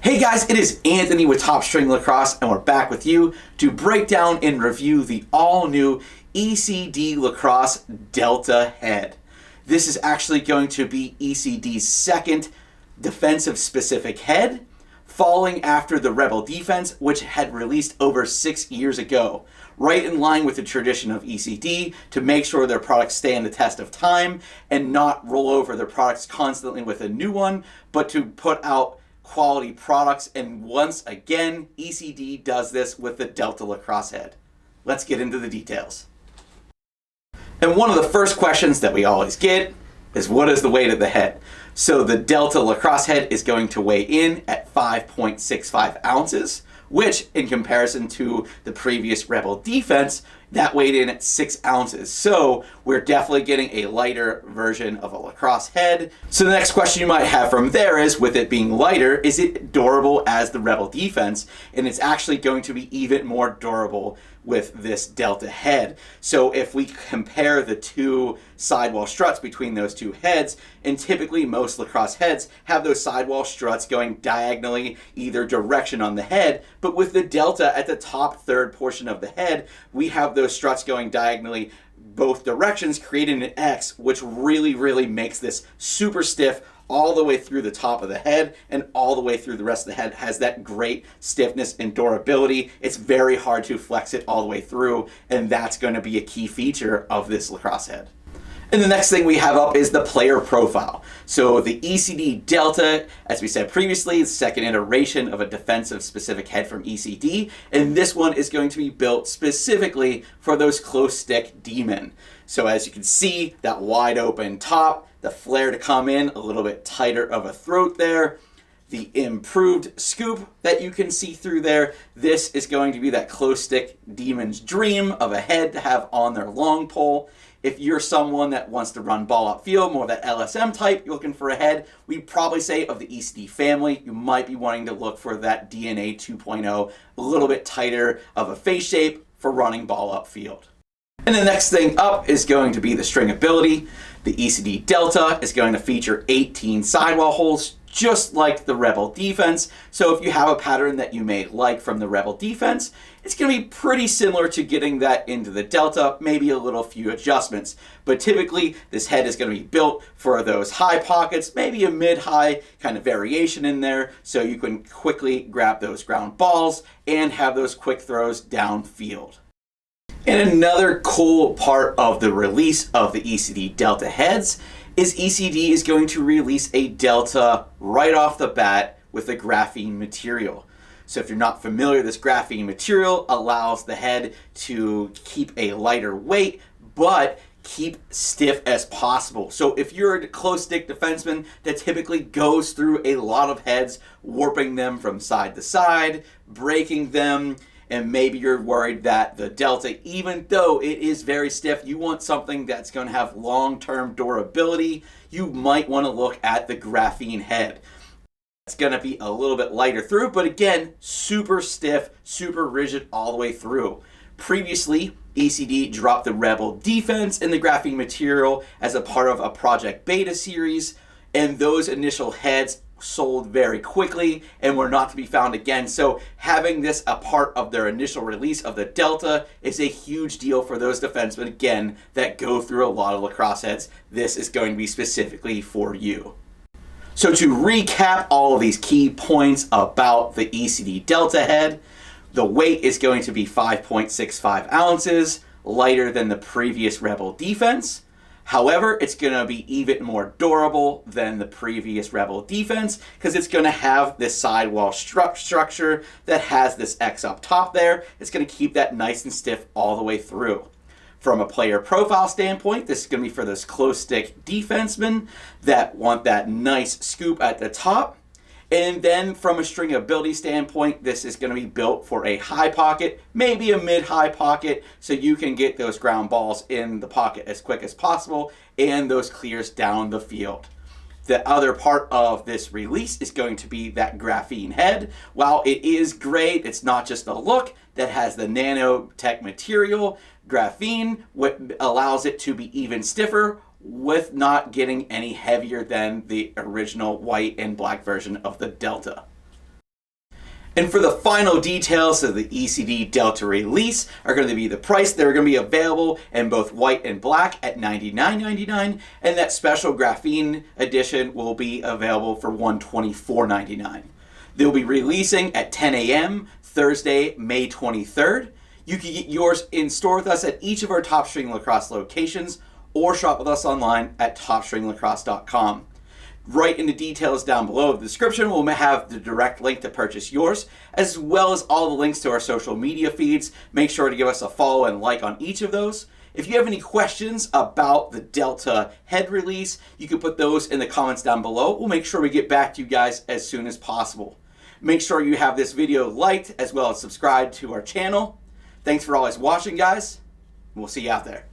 Hey guys, it is Anthony with Top String Lacrosse, and we're back with you to break down and review the all-new ECD Lacrosse Delta Head. This is actually going to be ECD's second defensive-specific head, following after the Rebel Defense, which had released over 6 years ago, right in line with the tradition of ECD to make sure their products stand the test of time and not roll over their products constantly with a new one, but to put out quality products. And once again, ECD does this with the Delta Lacrosse Head. Let's get into the details. And one of the first questions that we always get is, what is the weight of the head? So the Delta Lacrosse Head is going to weigh in at 5.65 ounces, which in comparison to the previous Rebel Defense, that weighed in at 6 ounces. So we're definitely getting a lighter version of a lacrosse head. So the next question you might have from there is, with it being lighter, is it durable as the Rebel Defense? And it's actually going to be even more durable with this Delta head. So if we compare the two sidewall struts between those two heads, and typically most lacrosse heads have those sidewall struts going diagonally either direction on the head, but with the Delta at the top third portion of the head, we have those struts going diagonally both directions, creating an X, which really makes this super stiff all the way through the top of the head and all the way through the rest of the head. Has that great stiffness and durability. It's very hard to flex it all the way through, and that's going to be a key feature of this lacrosse head. And the next thing we have up is the player profile. So the ECD Delta, as we said previously, is the second iteration of a defensive specific head from ECD, and this one is going to be built specifically for those close stick D-men. So as you can see, that wide open top, the flare to come in, a little bit tighter of a throat there, the improved scoop that you can see through there. This is going to be that close stick D-man's dream of a head to have on their long pole. If you're someone that wants to run ball up field, more that LSM type, you're looking for a head, we'd probably say of the ECD family, you might be wanting to look for that DNA 2.0, a little bit tighter of a face shape for running ball up field. And the next thing up is going to be the stringability. The ECD Delta is going to feature 18 sidewall holes, just like the Rebel Defense. So if you have a pattern that you may like from the Rebel Defense, it's going to be pretty similar to getting that into the Delta, maybe a little few adjustments. But typically, this head is going to be built for those high pockets, maybe a mid-high kind of variation in there, so you can quickly grab those ground balls and have those quick throws downfield. And another cool part of the release of the ECD Delta heads is ECD is going to release a Delta right off the bat with a graphene material. So if you're not familiar, this graphene material allows the head to keep a lighter weight, but keep stiff as possible. So if you're a close stick defenseman that typically goes through a lot of heads, warping them from side to side, breaking them, and maybe you're worried that the Delta, even though it is very stiff, you want something that's going to have long-term durability, you might want to look at the graphene head. It's going to be a little bit lighter through, but again, super stiff, super rigid all the way through. Previously, ECD dropped the Rebel Defense in the graphene material as a part of a Project Beta series, and those initial heads sold very quickly and were not to be found again. So having this a part of their initial release of the Delta is a huge deal for those defensemen, again, that go through a lot of lacrosse heads. This is going to be specifically for you. So to recap all of these key points about the ECD Delta head, the weight is going to be 5.65 ounces, lighter than the previous Rebel Defense. However, it's going to be even more durable than the previous Rebel Defense because it's going to have this sidewall structure that has this X up top there. It's going to keep that nice and stiff all the way through. From a player profile standpoint, this is going to be for those close stick defensemen that want that nice scoop at the top. And then from a stringability standpoint, this is going to be built for a high pocket, maybe a mid-high pocket, so you can get those ground balls in the pocket as quick as possible and those clears down the field. The other part of this release is going to be that graphene head. While it is great, it's not just a look that has the nanotech material. Graphene, what allows it to be even stiffer with not getting any heavier than the original white and black version of the Delta. And for the final details of the ECD Delta release are going to be the price. They're going to be available in both white and black at $99.99, and that special Graphene edition will be available for $124.99. They'll be releasing at 10 a.m. Thursday, May 23rd. You can get yours in store with us at each of our Top String Lacrosse locations or shop with us online at topstringlacrosse.com. Right in the details down below the description, we'll have the direct link to purchase yours, as well as all the links to our social media feeds. Make sure to give us a follow and like on each of those. If you have any questions about the Delta Head release, you can put those in the comments down below. We'll make sure we get back to you guys as soon as possible. Make sure you have this video liked as well as subscribed to our channel. Thanks for always watching, guys. We'll see you out there.